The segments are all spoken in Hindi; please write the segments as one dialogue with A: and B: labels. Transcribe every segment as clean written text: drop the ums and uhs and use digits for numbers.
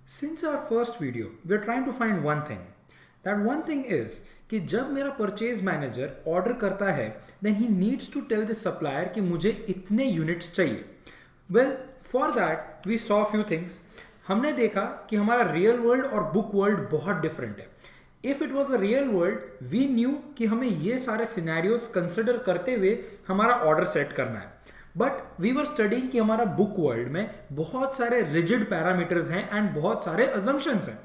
A: Since our first video, we're trying to find one thing. That one thing is कि जब मेरा परचेज मैनेजर ऑर्डर करता है then he needs to tell the supplier कि मुझे इतने यूनिट्स चाहिए. Well for that we saw few things. हमने देखा कि हमारा रियल वर्ल्ड और बुक वर्ल्ड बहुत डिफरेंट है. If it was a real world we knew कि हमें ये सारे सिनेरियोज कंसिडर करते हुए हमारा ऑर्डर सेट करना है. बट वी वर स्टडिंग कि हमारा बुक वर्ल्ड में बहुत सारे रिजिड पैरामीटर्स हैं एंड बहुत सारे अजम्पशंस हैं.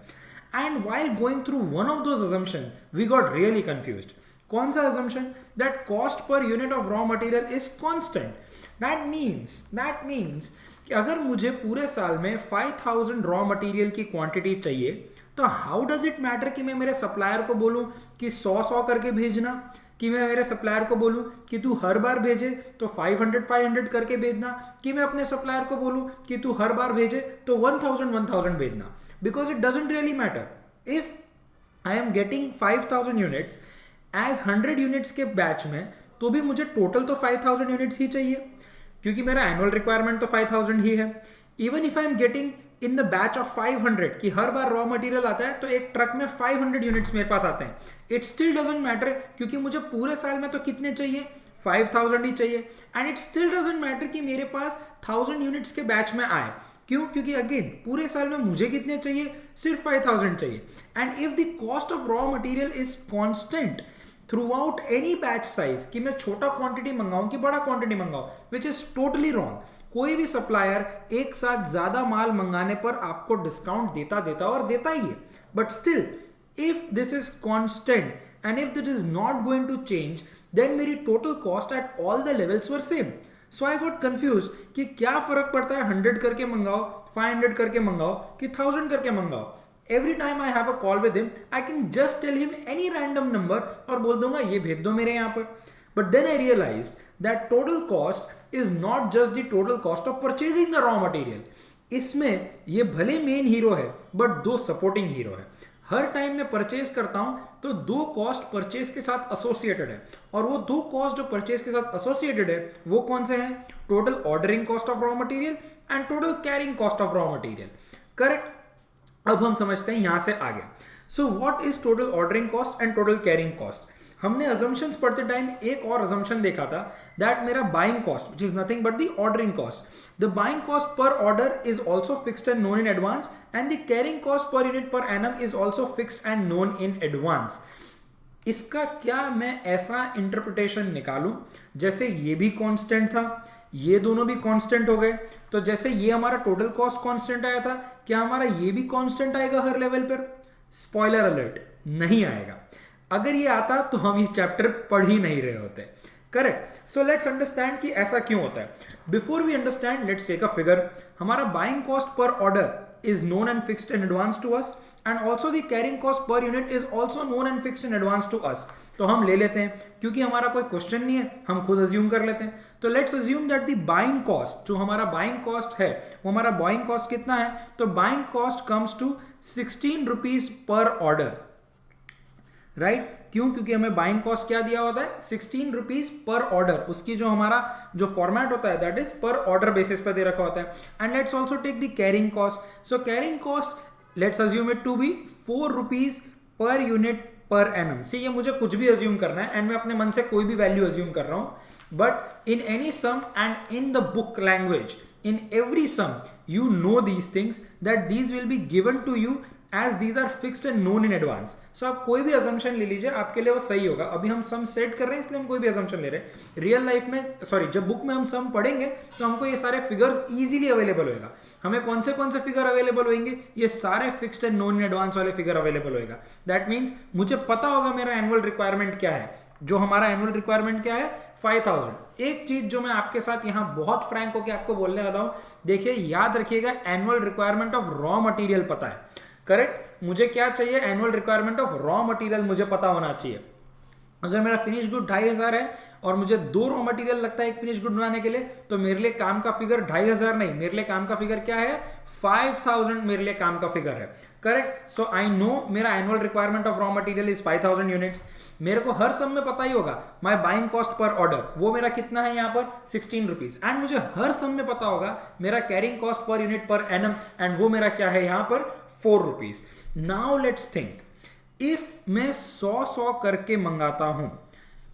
A: And while going through one of those assumptions, we got really confused. कौन सा assumption? That cost per unit of raw material is constant. That means कि अगर मुझे पूरे साल में 5000 रॉ मटेरियल की क्वांटिटी चाहिए तो हाउ डज इट मैटर कि मैं मेरे सप्लायर को बोलूं कि 100 करके भेजना, कि मैं मेरे सप्लायर को बोलूं कि तू हर बार भेजे तो 500 करके भेजना, कि मैं अपने सप्लायर को बोलूं कि तू हर बार भेजे तो 1000 भेजना. Because it doesn't really matter. If I am getting 5000 units as 100 units के बैच में तो भी मुझे टोटल तो 5000 यूनिट्स ही चाहिए क्योंकि मेरा एनुअल रिक्वायरमेंट तो 5000 ही है. Even if I am getting in the batch of 500 कि हर बार रॉ मटेरियल आता है तो एक ट्रक में 500 यूनिट्स मेरे पास आते हैं, इट स्टिल डजंट मैटर क्योंकि मुझे पूरे साल में तो कितने चाहिए 5000 ही चाहिए. And it still doesn't matter कि मेरे पास 1000 यूनिट्स के बैच में आए. क्यों? क्योंकि अगेन पूरे साल में मुझे कितने चाहिए, सिर्फ 5000 चाहिए. And if the cost of raw material is constant throughout any batch size, कि मैं छोटा क्वांटिटी मंगाऊं कि बड़ा क्वांटिटी मंगाऊं, विच इज टोटली रॉन्ग. कोई भी सप्लायर एक साथ ज्यादा माल मंगाने पर आपको डिस्काउंट देता और देता ही है. But still if this is constant and if it is not going to change then मेरी total cost at all the levels were same. So I got confuse कि क्या फर्क पड़ता है 100 करके मंगाओ, 500 करके मंगाओ कि 1000 करके मंगाओ. Every time I have a call with him I can just tell him any random number और बोल दूंगा ये भेज दो मेरे यहाँ पर. But then I realise that total cost is not just the total cost of purchasing the raw material. इसमें ये भले मेन हीरो है बट दो सपोर्टिंग हीरो है. हर टाइम मैं परचेज करता हूं तो दो कॉस्ट परचेज के साथ एसोसिएटेड है और वो दो कॉस्ट जो परचेज के साथ एसोसिएटेड है वो कौन से हैं? Total ordering cost of raw material and total carrying cost of raw material. Correct. अब हम समझते हैं यहां से आगे. So what is total ordering cost and total carrying cost? हमने अजम्पशंस पढ़ते टाइम एक और अजम्पशन देखा था दैट मेरा buying cost which is nothing but the ordering cost. The buying cost per order is also fixed and known in advance and the carrying cost per unit per annum is also fixed and known in advance. इसका क्या मैं ऐसा इंटरप्रिटेशन निकालूं जैसे ये भी कांस्टेंट था, ये दोनों भी कांस्टेंट हो गए, तो जैसे ये हमारा टोटल कॉस्ट कांस्टेंट आया था क्या हमारा ये भी कांस्टेंट आएगा हर लेवल पर? स्पॉइलर अलर्ट, नहीं आएगा. अगर ये आता तो हम ये चैप्टर पढ़ ही नहीं रहे होते. करेक्ट. सो लेट्स अंडरस्टैंड कि ऐसा क्यों होता है. Before we understand let's take a figure. हमारा buying cost per order is known and fixed in advance to us and also the carrying cost per unit is also known and fixed in advance to us. तो हम ले लेते हैं क्योंकि हमारा कोई क्वेश्चन नहीं है, हम खुद अज्यूम कर लेते हैं. तो let's assume that the buying cost, जो हमारा बाइंग कॉस्ट है वो हमारा बाइंग कॉस्ट कितना है? तो buying cost comes to 16 rupees per order. Right. क्यों? क्योंकि हमें बाइंग कॉस्ट क्या दिया होता है? 16 रुपीज पर ऑर्डर. उसकी जो हमारा जो फॉर्मेट होता है that is per order basis पे दे रखा होता है. And let's also take the carrying cost. So carrying cost let's assume it to be 4 rupees per unit per annum. से ये मुझे कुछ भी अज्यूम करना है एंड मैं अपने मन से कोई भी वैल्यू अज्यूम कर रहा हूं. But in any sum and in the book language in every sum you know these things that these will be given to you as these are fixed and known in advance. So आप कोई भी assumption ले लीजिए, आपके लिए वो सही होगा. अभी हम सम सेट कर रहे हैं इसलिए हम कोई भी assumption ले रहे हैं. रियल लाइफ में जब बुक में हम सम पढ़ेंगे तो हमको ये सारे फिगर्स इजीली अवेलेबल होएगा. हमें कौन से फिगर अवेलेबल होंगे? ये सारे fixed and known in advance वाले फिगर अवेलेबल होएगा. दैट मीन्स मुझे पता होगा मेरा एनुअल रिक्वायरमेंट क्या है. जो हमारा एनुअल रिक्वायरमेंट क्या है? 5000. एक चीज जो मैं आपके साथ यहां बहुत फ्रैंक होकर आपको बोलने वाला हूं, देखिए याद रखिएगा annual requirement of raw material पता है. करेक्ट. मुझे क्या चाहिए? Annual requirement of raw material मुझे पता होना चाहिए. अगर मेरा फिनिश गुड 2500 है और मुझे 2 रॉ मटेरियल लगता है एक फिनिश गुड बनाने के लिए, तो मेरे लिए काम का फिगर 2500 नहीं, मेरे लिए काम का फिगर क्या है, 5000 मेरे लिए काम का फिगर है। करेक्ट। सो आई नो मेरा annual requirement of raw material is 5000 units. मेरे को हर सम में पता ही होगा my buying cost per order वो मेरा कितना है यहाँ पर 16 रुपीज। एंड मुझे हर सम में पता होगा मेरा carrying cost per unit per annum, and वो मेरा क्या है यहाँ पर 4 rupees. Now let's think, if मैं 100 करके मंगाता हूं,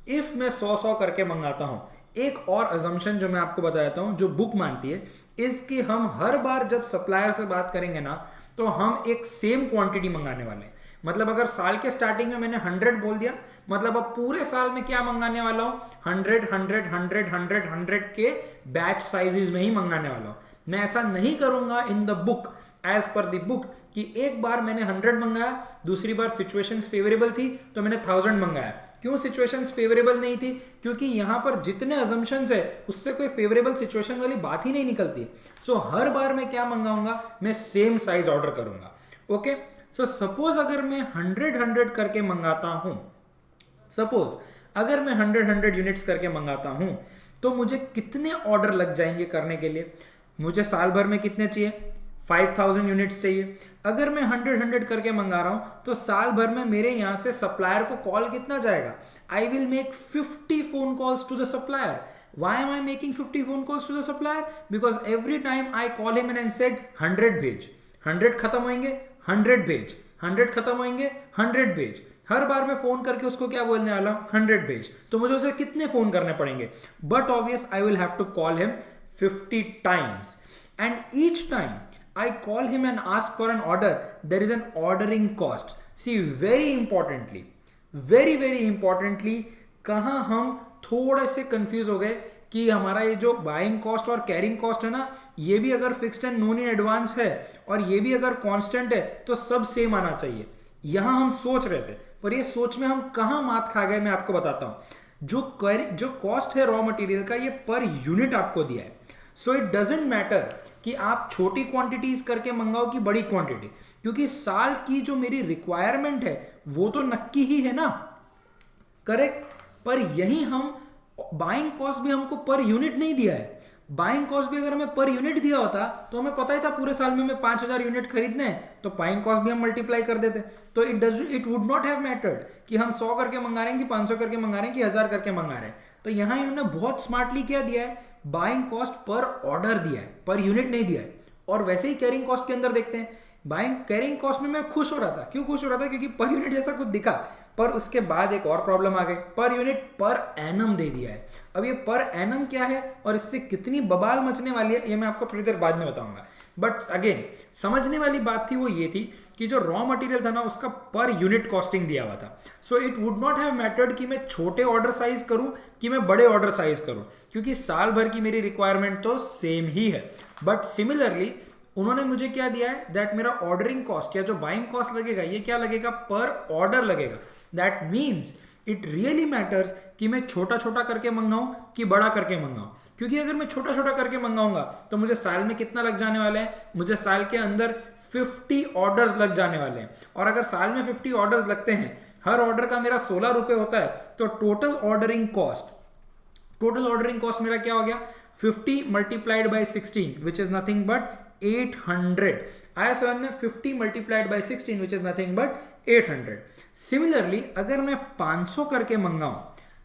A: इफ मैं 100 करके मंगाता हूं, एक और अजम्पशन जो मैं आपको बताता हूं जो बुक मानती है, इसकी हम हर बार जब सप्लायर से बात करेंगे ना, तो हम एक सेम क्वांटिटी मंगाने वाले हैं। मतलब अगर साल के स्टार्टिंग में मैंने 100 बोल दिया, मतलब अब पूरे साल में क्या मंगाने वाला हूं, 100 100 100 100 100 के बैच साइजेस में ही मंगाने वाला हूं। मैं ऐसा नहीं करूंगा in the book, as per the book, कि एक बार मैंने 100 मंगाया, दूसरी बार सिचुएशंस फेवरेबल थी तो मैंने 1000 मंगाया। क्यों सिचुएशंस फेवरेबल नहीं थी? क्योंकि यहां पर जितने अजम्पशंस है उससे कोई फेवरेबल सिचुएशन वाली बात ही नहीं निकलती। सो हर बार मैं क्या मंगाऊंगा, मैं सेम साइज ऑर्डर करूंगा। ओके। सो सपोज अगर मैं 100 करके मंगाता हूं, सपोज अगर मैं 100 यूनिट्स करके मंगाता हूं, तो मुझे कितने ऑर्डर लग जाएंगे करने के लिए? मुझे साल भर में कितने चाहिए? 5000 यूनिट्स चाहिए। अगर मैं 100 करके मंगा रहा हूं तो साल भर में मेरे यहां से सप्लायर को कॉल कितना जाएगा? I will make 50 phone calls to the supplier. Why am I making 50 phone calls to the supplier? Because every time I call him and said 100 भेज, 100 खत्म होंगे 100 भेज, 100 खत्म होंगे 100 भेज। हर बार मैं फोन करके उसको क्या बोलने वाला हूं, 100 भेज। तो मुझे उसे कितने फोन करने पड़ेंगे? But obvious I will have to call him 50 times, and each time I call him and ask for an order, there is an ordering cost. See, very importantly, कहाँ हम थोड़े से कंफ्यूज हो गए कि हमारा ये जो बाइंग कॉस्ट और कैरिंग कॉस्ट है ना, ये भी अगर fixed and known in advance है और ये भी अगर कांस्टेंट है तो सब सेम आना चाहिए। यहां हम सोच रहे थे, पर ये सोच में हम कहाँ मात खा गए मैं आपको बताता हूं। जो कॉस्ट है रॉ मटेरियल का, ये पर यूनिट आपको दिया है। सो इट डजेंट मैटर कि आप छोटी क्वांटिटीज करके मंगाओ कि बड़ी क्वांटिटी, क्योंकि साल की जो मेरी रिक्वायरमेंट है वो तो नक्की ही है ना। करेक्ट। पर यही हम बाइंग कॉस्ट भी हमको पर यूनिट नहीं दिया है। बाइंग कॉस्ट भी अगर हमें पर यूनिट दिया होता तो हमें पता ही था पूरे साल में हमें 5000 यूनिट खरीदने हैं, तो बाइंग कॉस्ट भी हम मल्टीप्लाई कर देते। तो it would not have mattered कि हम 100 करके मंगा रहे हैं कि 500 करके मंगा रहे हैं कि 1000 करके मंगा रहे हैं। तो यहां इन्होंने बहुत स्मार्टली क्या दिया है, बाइंग कॉस्ट पर ऑर्डर दिया है, पर यूनिट नहीं दिया है। और वैसे ही कैरिंग कॉस्ट के अंदर देखते हैं, बाइंग कैरिंग कॉस्ट में मैं खुश हो रहा था। क्यों खुश हो रहा था? क्योंकि पर यूनिट जैसा कुछ दिखा। पर उसके बाद एक और प्रॉब्लम आ गई, पर यूनिट पर एनम दे दिया है। अब ये पर एनम क्या है और इससे कितनी बवाल मचने वाली है ये मैं आपको थोड़ी देर बाद में बताऊंगा। बट अगेन समझने वाली बात थी वो ये थी कि जो रॉ मटेरियल था ना उसका पर यूनिट कॉस्टिंग दिया हुआ था। So it would not have mattered कि मैं छोटे ऑर्डर साइज करूं कि मैं बड़े ऑर्डर साइज करूं, क्योंकि साल भर की मेरी रिक्वायरमेंट तो सेम ही है। बट सिमिलरली उन्होंने मुझे क्या दिया है, दैट मेरा ऑर्डरिंग कॉस्ट या जो बाइंग कॉस्ट लगेगा ये क्या लगेगा, पर ऑर्डर लगेगा। That means it really matters कि मैं छोटा छोटा करके मंगाऊं कि बड़ा करके मंगाऊं। क्योंकि अगर मैं छोटा छोटा करके मंगाऊंगा तो मुझे साल में कितना लग जाने वाला है, मुझे साल के अंदर 50 ऑर्डर्स लग जाने वाले हैं। और अगर साल में 50 ऑर्डर्स लगते हैं, हर ऑर्डर का मेरा 16 रुपए होता है, तो टोटल ऑर्डरिंग कॉस्ट मेरा क्या हो गया, 50 multiplied by 16 which is nothing but 800। आया समझ में? 50 multiplied by 16 which is nothing but 800। Similarly अगर मैं 500 करके मंगाऊं,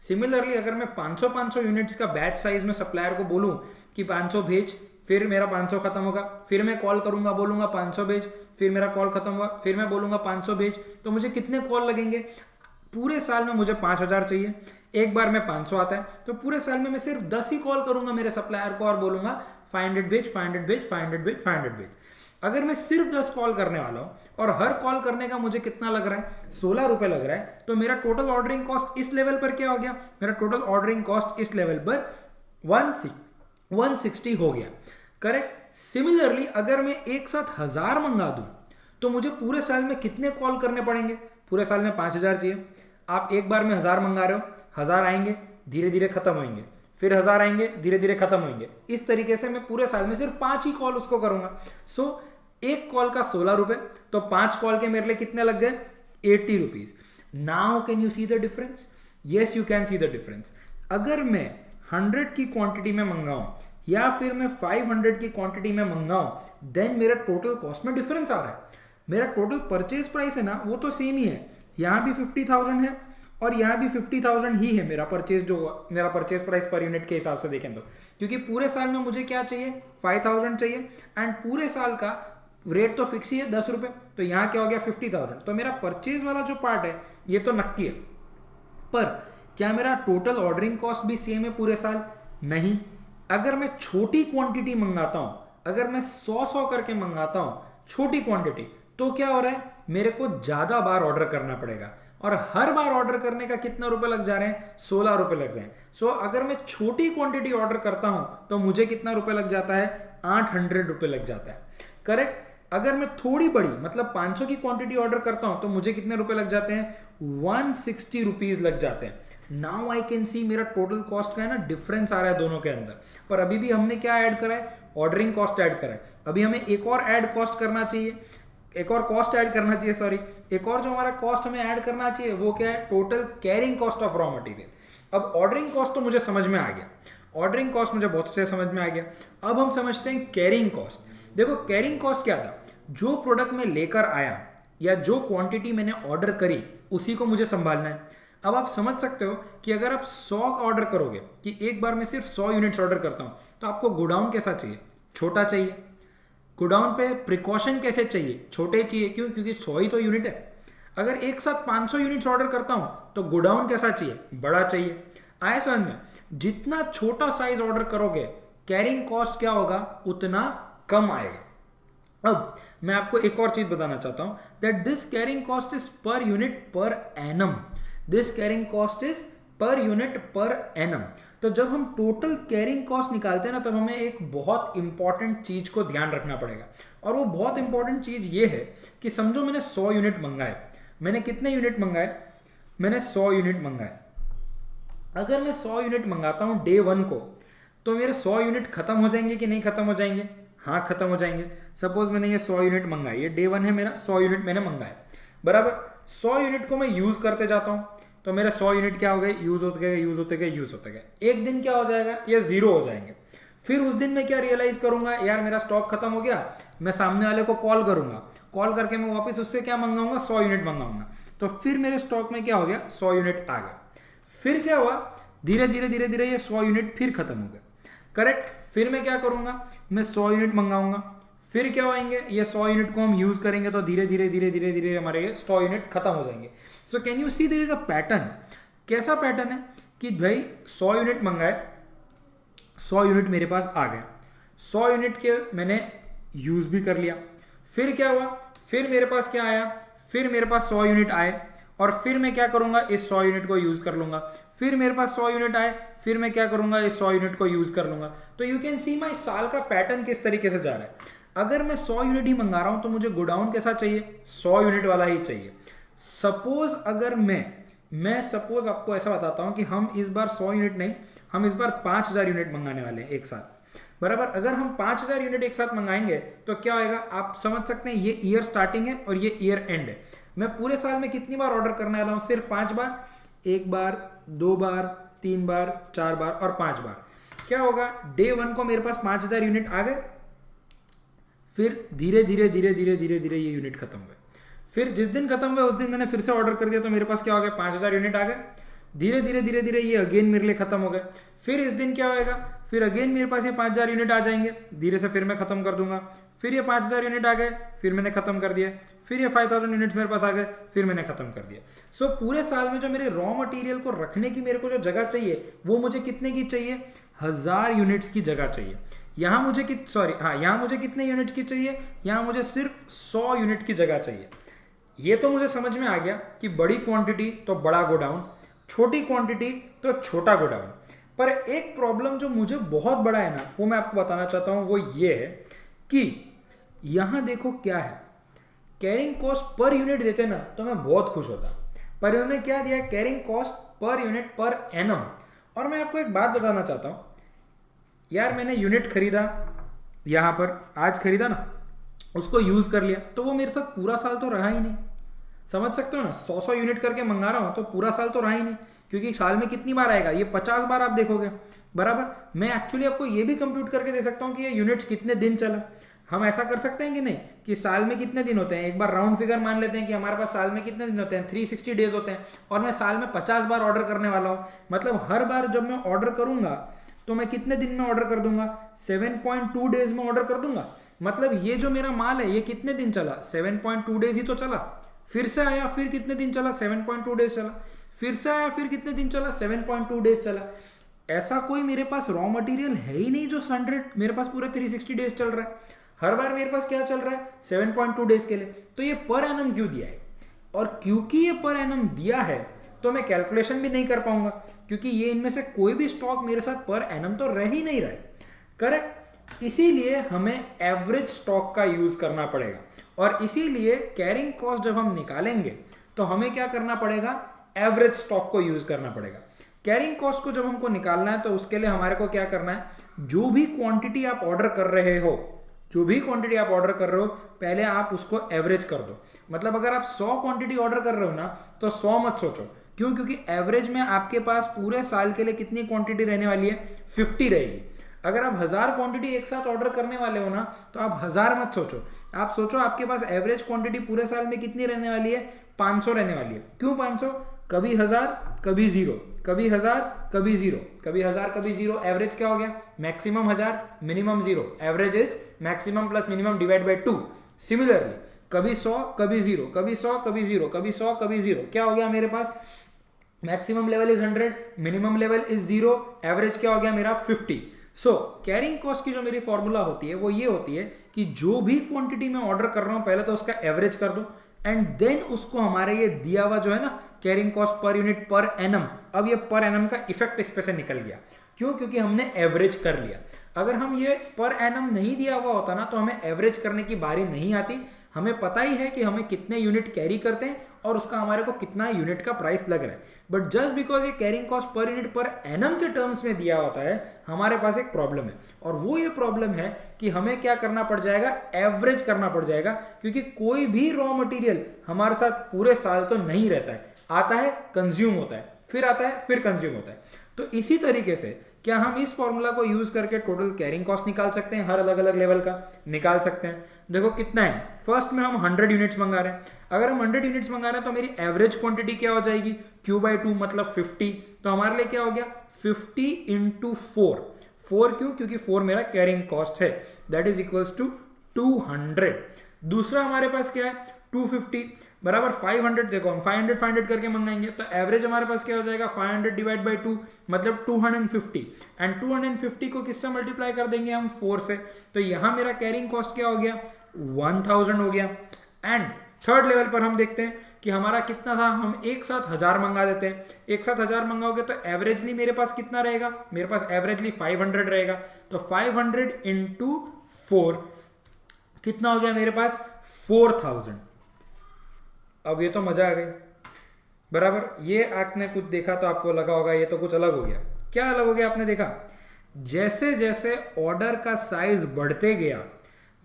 A: सिमिलरली अगर मैं 500 यूनिट्स का बैच साइज में सप्लायर को बोलूं कि 500 भेज, फिर मेरा 500 खत्म होगा, फिर मैं कॉल करूंगा बोलूंगा 500 भेज, फिर मेरा कॉल खत्म हुआ, फिर मैं बोलूंगा 500 भेज, तो मुझे कितने कॉल लगेंगे? पूरे साल में मुझे 5000 चाहिए, एक बार में 500 आता है, तो पूरे साल में मैं सिर्फ 10 ही कॉल करूंगा मेरे सप्लायर को और बोलूंगा 500 भेज 500 भेज 500 भेज 500 भेज। अगर मैं सिर्फ 10 कॉल करने वाला हूं और हर कॉल करने का मुझे कितना लग रहा है, 16 रुपए लग रहा है, तो मेरा टोटल ऑर्डरिंग कॉस्ट इस लेवल पर क्या हो गया, मेरा टोटल ऑर्डरिंग कॉस्ट इस लेवल पर 160 हो गया। करेक्ट। सिमिलरली अगर मैं एक साथ 1000 मंगा दूं तो मुझे पूरे साल में कितने कॉल करने पड़ेंगे? पूरे साल में 5000 चाहिए। आप एक बार में 1000 मंगा रहे हो, 1000 आएंगे धीरे धीरे खत्म होंगे, फिर 1000 आएंगे धीरे धीरे खत्म होंगे। इस तरीके से मैं पूरे साल में सिर्फ 5 ही कॉल उसको करूंगा। सो एक कॉल का 16 रुपए, तो 5 कॉल के मेरे लिए कितने लग गए, 80 rupees. Now can you see the difference? Yes you can see the difference. अगर मैं 100 की क्वांटिटी में मंगाऊं या फिर मैं 500 की क्वांटिटी में मंगाऊं, देन मेरा टोटल कॉस्ट में डिफरेंस आ रहा है। मेरा टोटल परचेज प्राइस है ना, वो तो सेम ही है, यहाँ भी 50,000 है और यहाँ भी 50,000 ही है मेरा परचेज, जो मेरा परचेज प्राइस पर यूनिट के हिसाब से देखें तो, क्योंकि पूरे साल में मुझे क्या चाहिए, 5,000 चाहिए एंड पूरे साल का रेट तो फिक्स ही है 10 रुपये, तो यहाँ क्या हो गया 50,000। तो मेरा परचेज वाला जो पार्ट है ये तो नक्की है, पर क्या मेरा टोटल ऑर्डरिंग कॉस्ट भी सेम है पूरे साल? नहीं। अगर मैं छोटी क्वांटिटी मंगाता हूं, अगर मैं 100 करके मंगाता हूं छोटी क्वांटिटी, तो क्या हो रहा है, मेरे को ज्यादा बार ऑर्डर करना पड़ेगा और हर बार ऑर्डर करने का कितना रुपए लग जा रहे हैं, 16 रुपए लग रहे हैं। सो अगर मैं छोटी क्वांटिटी ऑर्डर करता हूं तो मुझे कितना रुपए लग जाता है, 800 रुपए लग जाता है, करेक्ट। अगर मैं थोड़ी बड़ी मतलब 500 की क्वांटिटी ऑर्डर करता हूं तो मुझे कितने रुपए लग जाते हैं, 160 रुपीज लग जाते हैं। नाउ आई कैन सी मेरा टोटल कॉस्ट का है ना डिफरेंस आ रहा है दोनों के अंदर, पर अभी भी हमने क्या ऐड करा है, ऑर्डरिंग कॉस्ट ऐड करा है। अभी हमें एक और ऐड कॉस्ट करना चाहिए, एक और कॉस्ट ऐड करना चाहिए, सॉरी, एक और जो हमारा कॉस्ट हमें ऐड करना चाहिए वो क्या है, total carrying cost of raw material. अब ऑर्डरिंग कॉस्ट तो मुझे समझ में आ गया, ऑर्डरिंग कॉस्ट मुझे बहुत अच्छे समझ में आ गया। अब हम समझते हैं कैरिंग कॉस्ट। देखो कैरिंग कॉस्ट क्या था, जो प्रोडक्ट मैं लेकर आया या जो क्वांटिटी मैंने ऑर्डर करी उसी को मुझे संभालना है। अब आप समझ सकते हो कि अगर आप 100 ऑर्डर करोगे, कि एक बार मैं सिर्फ 100 यूनिट्स ऑर्डर करता हूं, तो आपको गोडाउन कैसा चाहिए, छोटा चाहिए। गोडाउन पे प्रिकॉशन कैसे चाहिए, छोटे चाहिए। क्यों? क्योंकि 100 ही तो यूनिट है। अगर एक साथ 500 यूनिट्स ऑर्डर करता हूं तो गोडाउन कैसा चाहिए, बड़ा चाहिए। आया समझ में? जितना छोटा साइज ऑर्डर करोगे कैरिंग कॉस्ट क्या होगा, उतना कम आएगा। अब मैं आपको एक और चीज बताना चाहता हूं, that this carrying cost is पर unit per annum. This carrying cost is पर यूनिट पर एनम। तो जब हम टोटल कैरिंग कॉस्ट निकालते हैं ना, तब हमें एक बहुत इंपॉर्टेंट चीज को ध्यान रखना पड़ेगा, और वो बहुत इंपॉर्टेंट चीज ये है कि समझो मैंने 100 यूनिट मंगाए। मैंने कितने यूनिट मंगाए, मैंने 100 यूनिट मंगाए। अगर मैं 100 यूनिट मंगाता हूं डे 1 को, तो मेरे 100 यूनिट खत्म हो जाएंगे कि नहीं खत्म हो जाएंगे? हाँ, खत्म हो जाएंगे। सपोज मैंने ये 100 यूनिट मंगाई, ये डे 1 है मेरा, 100 यूनिट मैंने मंगाए, बराबर। 100 यूनिट को मैं यूज करते जाता हूं, तो मेरे 100 यूनिट क्या हो गए, यूज होते गए, यूज होते गए, यूज होते गए। एक दिन क्या हो जाएगा, ये 0 हो जाएंगे। फिर उस दिन मैं क्या रियलाइज करूंगा, यार मेरा स्टॉक खत्म हो गया। मैं सामने वाले को कॉल करूंगा, कॉल करके मैं वापस उससे क्या मंगाऊंगा, 100 यूनिट मंगाऊंगा। तो फिर मेरे स्टॉक में क्या हो गया, 100 यूनिट आ गया। फिर क्या हुआ, धीरे धीरे धीरे धीरे ये 100 यूनिट फिर खत्म हो गए, करेक्ट। फिर मैं क्या करूंगा, मैं 100 यूनिट मंगाऊंगा। फिर क्या होएंगे, ये 100 यूनिट को हम यूज करेंगे, तो धीरे धीरे धीरे धीरे धीरे हमारे ये 100 यूनिट खत्म हो जाएंगे। So can you see there is a pattern. कैसा पैटर्न है कि भाई 100 यूनिट मंगाए, 100 यूनिट मेरे पास आ गए, 100 यूनिट के मैंने यूज भी कर लिया। फिर क्या हुआ, फिर मेरे पास क्या आया, फिर मेरे पास 100 यूनिट आए, और फिर मैं क्या करूंगा, इस 100 यूनिट को यूज कर लूंगा। फिर मेरे पास 100 यूनिट आए, फिर मैं क्या करूंगा, इस 100 यूनिट को यूज कर लूंगा। तो यू कैन सी माई साल का पैटर्न किस तरीके से जा रहा है। अगर मैं 100 यूनिट ही मंगा रहा हूं तो मुझे गोडाउन कैसा चाहिए, 100 यूनिट वाला ही चाहिए। सपोज अगर मैं सपोज आपको ऐसा बताता हूं कि हम इस बार 100 यूनिट नहीं, हम इस बार 5000 यूनिट मंगाने वाले हैं एक साथ, बराबर। अगर हम 5000 यूनिट एक साथ मंगाएंगे तो क्या होएगा, आप समझ सकते हैं, ये ईयर स्टार्टिंग है और ये ईयर एंड है। मैं पूरे साल में कितनी बार ऑर्डर करने वाला हूं, सिर्फ 5 बार। 1 बार, 2 बार, 3 बार, 4 बार और 5 बार। क्या होगा, डे 1 को मेरे पास 5000 यूनिट आ गए, फिर धीरे धीरे धीरे धीरे धीरे धीरे ये यूनिट खत्म हुए। फिर जिस दिन खत्म हुए उस दिन मैंने फिर से ऑर्डर कर दिया, तो मेरे पास क्या हो गया, 5000 यूनिट आ गए। धीरे धीरे धीरे धीरे ये अगेन मेरे लिए खत्म हो गए। फिर इस दिन क्या होएगा, फिर अगेन मेरे पास ये 5000 यूनिट आ जाएंगे, धीरे से फिर मैं खत्म कर दूंगा। फिर ये 5000 यूनिट आ गए, फिर मैंने खत्म कर दिया। फिर ये 5000 यूनिट्स मेरे पास आ गए, फिर मैंने खत्म कर दिया। सो पूरे साल में जो मेरे रॉ मटेरियल को रखने की मेरे को जो जगह चाहिए, वो मुझे कितने की चाहिए, 1000 यूनिट्स की जगह चाहिए। यहाँ मुझे यहाँ मुझे कितने यूनिट की चाहिए, यहाँ मुझे सिर्फ 100 यूनिट की जगह चाहिए। ये तो मुझे समझ में आ गया कि बड़ी क्वांटिटी तो बड़ा गोडाउन, छोटी क्वांटिटी तो छोटा गोडाउन। पर एक प्रॉब्लम जो मुझे बहुत बड़ा है ना, वो मैं आपको बताना चाहता हूं, वो ये है कि यहां देखो क्या है, कैरिंग कॉस्ट पर यूनिट देते ना तो मैं बहुत खुश होता, पर इन्होंने क्या दिया, carrying cost per unit per annum. और मैं आपको एक बात बताना चाहता हूं यार, मैंने यूनिट खरीदा, यहां पर आज खरीदा ना, उसको यूज कर लिया, तो वो मेरे साथ पूरा साल तो रहा ही नहीं। समझ सकते हो ना, 100 यूनिट करके मंगा रहा हूँ तो पूरा साल तो रहा ही नहीं, क्योंकि साल में कितनी बार आएगा, ये 50 बार आप देखोगे, बराबर। मैं एक्चुअली आपको ये भी कंप्यूट करके दे सकता हूँ कि ये यूनिट्स कितने दिन चला। हम ऐसा कर सकते हैं कि नहीं, कि साल में कितने दिन होते हैं, एक बार राउंड फिगर मान लेते हैं कि हमारे पास साल में कितने दिन होते हैं, 360 डेज होते हैं, और मैं साल में 50 बार ऑर्डर करने वाला हूँ। मतलब हर बार जब मैं ऑर्डर करूंगा तो मैं कितने दिन में ऑर्डर कर दूंगा, 7.2 डेज में ऑर्डर कर दूंगा। मतलब ये जो मेरा माल है ये कितने दिन चला, 7.2 डेज ही तो चला। फिर से आया, फिर कितने दिन चला, 7.2 डेज चला। फिर से आया, फिर कितने दिन चला, 7.2 डेज चला। ऐसा कोई मेरे पास रॉ मटेरियल है ही नहीं जो 100 मेरे पास पूरे 360 डेज चल रहा है। हर बार मेरे पास क्या चल रहा है, 7.2 डेज के लिए। तो ये पर एनम क्यों दिया है, और क्योंकि ये पर एनम दिया है तो मैं कैलकुलेशन भी नहीं कर पाऊंगा, क्योंकि ये इनमें से कोई भी स्टॉक मेरे साथ पर एनम तो रह ही नहीं रहा है, करेक्ट। इसीलिए हमें एवरेज स्टॉक का यूज करना पड़ेगा, और इसीलिए कैरिंग कॉस्ट जब हम निकालेंगे तो हमें क्या करना पड़ेगा, एवरेज स्टॉक को यूज करना पड़ेगा। कैरिंग कॉस्ट को जब हमको निकालना है तो उसके लिए हमारे को क्या करना है, जो भी क्वांटिटी आप ऑर्डर कर रहे हो, जो भी क्वांटिटी आप ऑर्डर कर रहे हो, पहले आप उसको एवरेज कर दो। मतलब अगर आप 100 क्वांटिटी ऑर्डर कर रहे हो ना, तो 100 मत सोचो, क्यों, क्योंकि एवरेज में आपके पास पूरे साल के लिए कितनी क्वांटिटी रहने वाली है, 50 रहेगी। अगर आप 1000 क्वांटिटी एक साथ ऑर्डर करने वाले हो ना, तो आप 1000 मत सोचो, आप सोचो आपके पास एवरेज क्वांटिटी पूरे साल में कितनी रहने वाली है, 500 रहने वाली है। क्यों 500, कभी 1000 कभी 0, कभी 1000 कभी 0, कभी 1000 कभी 0, एवरेज क्या हो गया, maximum 1000 minimum 0, average is maximum plus minimum divide by 2। Similarly कभी 100 कभी 0, कभी 100 कभी 0, कभी 100 कभी 0, क्या हो गया मेरे पास, maximum level is 100, minimum level is 0, average क्या हो गया मेरा 50। सो कैरिंग कॉस्ट की जो मेरी फॉर्मूला होती है वो ये होती है कि जो भी क्वांटिटी मैं ऑर्डर कर रहा हूं पहले तो उसका एवरेज कर दो, एंड देन उसको हमारे ये दिया हुआ जो है ना carrying cost per unit per annum, अब ये पर एनम का इफेक्ट इस पे से निकल गया। क्यों, क्योंकि हमने एवरेज कर लिया। अगर हम ये पर एनम नहीं दिया हुआ होता ना तो हमें एवरेज करने की बारी नहीं आती। हमें पता ही है कि हमें कितने यूनिट कैरी करते हैं और उसका हमारे को कितना यूनिट का प्राइस लग रहा है, बट जस्ट बिकॉज ये carrying cost per unit per annum के टर्म्स में दिया होता है, हमारे पास एक प्रॉब्लम है, और वो ये प्रॉब्लम है कि हमें क्या करना पड़ जाएगा, एवरेज करना पड़ जाएगा। क्योंकि कोई भी रॉ मटेरियल हमारे साथ पूरे साल तो नहीं रहता है, आता है कंज्यूम होता है, फिर आता है फिर कंज्यूम होता है। तो इसी तरीके से क्या हम इस फॉर्मूला को यूज करके टोटल कैरिंग कॉस्ट निकाल सकते हैं, हर अलग अलग लेवल का निकाल सकते हैं। देखो कितना है, फर्स्ट में हम 100 यूनिट्स मंगा रहे हैं। अगर हम 100 यूनिट्स मंगा रहे हैं तो मेरी एवरेज क्वांटिटी क्या हो जाएगी, Q/2 मतलब 50। तो हमारे लिए क्या हो गया, 50 इंटू 4 क्यों, क्योंकि 4 मेरा कैरिंग कॉस्ट है, दैट इज इक्वल्स टू 200। दूसरा हमारे पास क्या है, 250 बराबर 500। देखो हम 500 करके मंगाएंगे तो एवरेज हमारे पास क्या हो जाएगा, 500 डिवाइड बाई 2 मतलब 250, एंड 250 को किससे मल्टीप्लाई कर देंगे हम, 4 से। तो यहां मेरा कैरिंग कॉस्ट क्या हो गया, 1000 हो गया। एंड थर्ड लेवल पर हम देखते हैं कि हमारा कितना था, हम एक साथ 1000 मंगा देते हैं। एक साथ 1000 मंगाओगे तो एवरेजली मेरे पास कितना रहेगा, मेरे पास एवरेजली 500 रहेगा। तो 500 इंटू 4 कितना हो गया मेरे पास, 4000। अब ये तो मजा आ गई, बराबर। ये आपने कुछ देखा तो आपको लगा होगा ये तो कुछ अलग हो गया। क्या अलग हो गया, आपने देखा जैसे जैसे ऑर्डर का साइज बढ़ते गया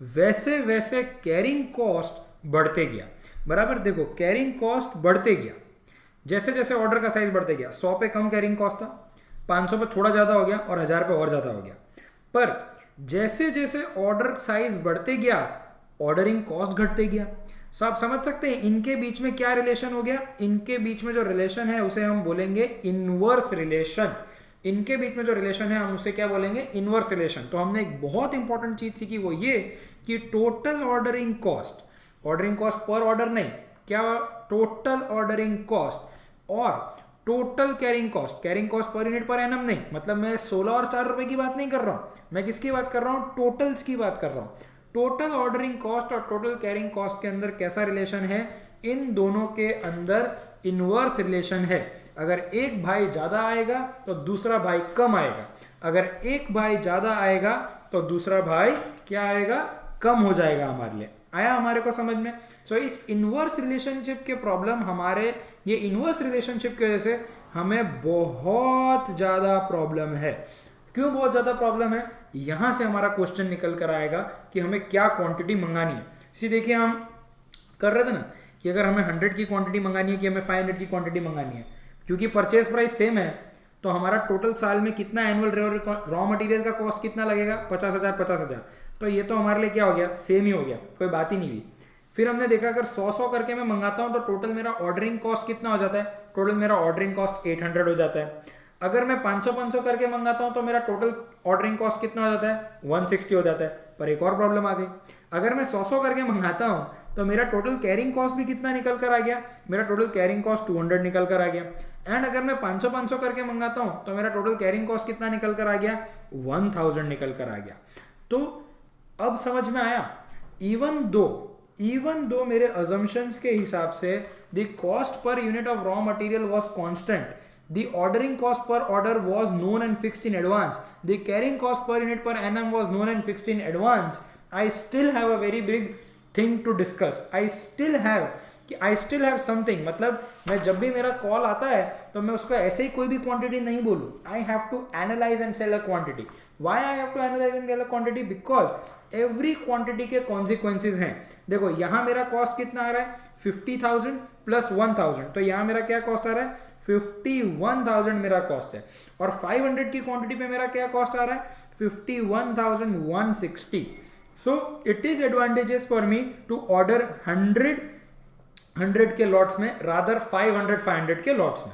A: वैसे वैसे कैरिंग कॉस्ट बढ़ते गया, बराबर। देखो कैरिंग कॉस्ट बढ़ते गया जैसे जैसे ऑर्डर का साइज बढ़ते गया। 100 पे कम कैरिंग कॉस्ट था, 500 पे थोड़ा ज्यादा हो गया, और 1000 पे और ज्यादा हो गया। पर जैसे जैसे ऑर्डर साइज बढ़ते गया ऑर्डरिंग कॉस्ट घटते गया। सो आप समझ सकते हैं इनके बीच में क्या रिलेशन हो गया, इनके बीच में जो रिलेशन है उसे हम बोलेंगे इनवर्स रिलेशन। इनके बीच में जो रिलेशन है हम उसे क्या बोलेंगे, इनवर्स रिलेशन। तो हमने एक बहुत इंपॉर्टेंट चीज सीखी, वो ये कि total ordering cost per order नहीं, क्या टोटल ऑर्डरिंग कॉस्ट और total carrying cost per unit per annum नहीं। मतलब मैं 16 और 4 रुपए की बात नहीं कर रहा हूं, मैं किसकी बात कर रहा हूं, टोटल्स की बात कर रहा हूं। टोटल ऑर्डरिंग कॉस्ट और टोटल कैरिंग कॉस्ट के अंदर कैसा रिलेशन है, इन दोनों के अंदर इनवर्स रिलेशन है। अगर एक भाई ज्यादा आएगा तो दूसरा भाई कम आएगा, अगर एक भाई ज्यादा आएगा तो दूसरा भाई क्या आएगा, कम हो जाएगा। हमारे लिए आया हमारे को समझ में। सो इस इनवर्स रिलेशनशिप के प्रॉब्लम हमारे, ये इनवर्स रिलेशनशिप की वजह से हमें बहुत ज्यादा प्रॉब्लम है। क्यों बहुत ज्यादा प्रॉब्लम है, यहां से हमारा क्वेश्चन निकल कर आएगा कि हमें क्या क्वांटिटी मंगानी है। देखिए हम कर रहे थे ना कि अगर हमें 100 की क्वांटिटी मंगानी है कि हमें 500 की क्वांटिटी मंगानी है, क्योंकि परचेज प्राइस सेम है तो हमारा टोटल साल में कितना एनुअल रॉ मटेरियल का कॉस्ट कितना लगेगा, 50,000। तो ये तो हमारे लिए क्या हो गया, सेम ही हो गया, कोई बात ही नहीं हुई। फिर हमने देखा अगर 100 करके मैं मंगाता हूं तो टोटल मेरा ऑर्डरिंग कॉस्ट कितना हो जाता है, टोटल मेरा ऑर्डरिंग कॉस्ट 800 हो जाता है। अगर मैं 500 करके मंगाता हूं तो मेरा टोटल ऑर्डरिंग कॉस्ट कितना हो जाता है, 160 हो जाता है। पर एक और प्रॉब्लम आ गई, अगर मैं 100 करके मंगाता हूं तो मेरा टोटल कैरिंग कॉस्ट भी कितना निकल कर आ गया, मेरा टोटल कैरिंग कॉस्ट 200 निकल कर आ गया। एंड अगर मैं 500 करके मंगाता हूं तो मेरा टोटल कैरिंग कॉस्ट कितना निकल कर आ गया, 1000 निकल कर आ गया। तो अब समझ में आया, इवन दो मेरे assumptions के हिसाब से the cost per unit of raw material was constant, the ordering cost per order was known and fixed in advance, the carrying cost per unit per annum was known and fixed in advance, I still have a very big thing to discuss, I still have something, मतलब मैं जब भी मेरा कॉल आता है तो मैं उसको ऐसे ही कोई भी क्वांटिटी नहीं बोलूँ, I have to analyze and sell a quantity. Why I have to analyze and sell a quantity? Because every quantity के कॉन्सिक्वेंसेज हैं। देखो यहाँ मेरा कॉस्ट कितना आ रहा है, 50,000 प्लस 1,000, तो यहाँ मेरा क्या कॉस्ट आ रहा है, 51,000 मेरा कॉस्ट है। और 500 की क्वांटिटी पे मेरा क्या कॉस्ट आ रहा है, 51,160। So it is advantages for me to order 100 के लॉट्स में रादर 500 के लॉट्स में।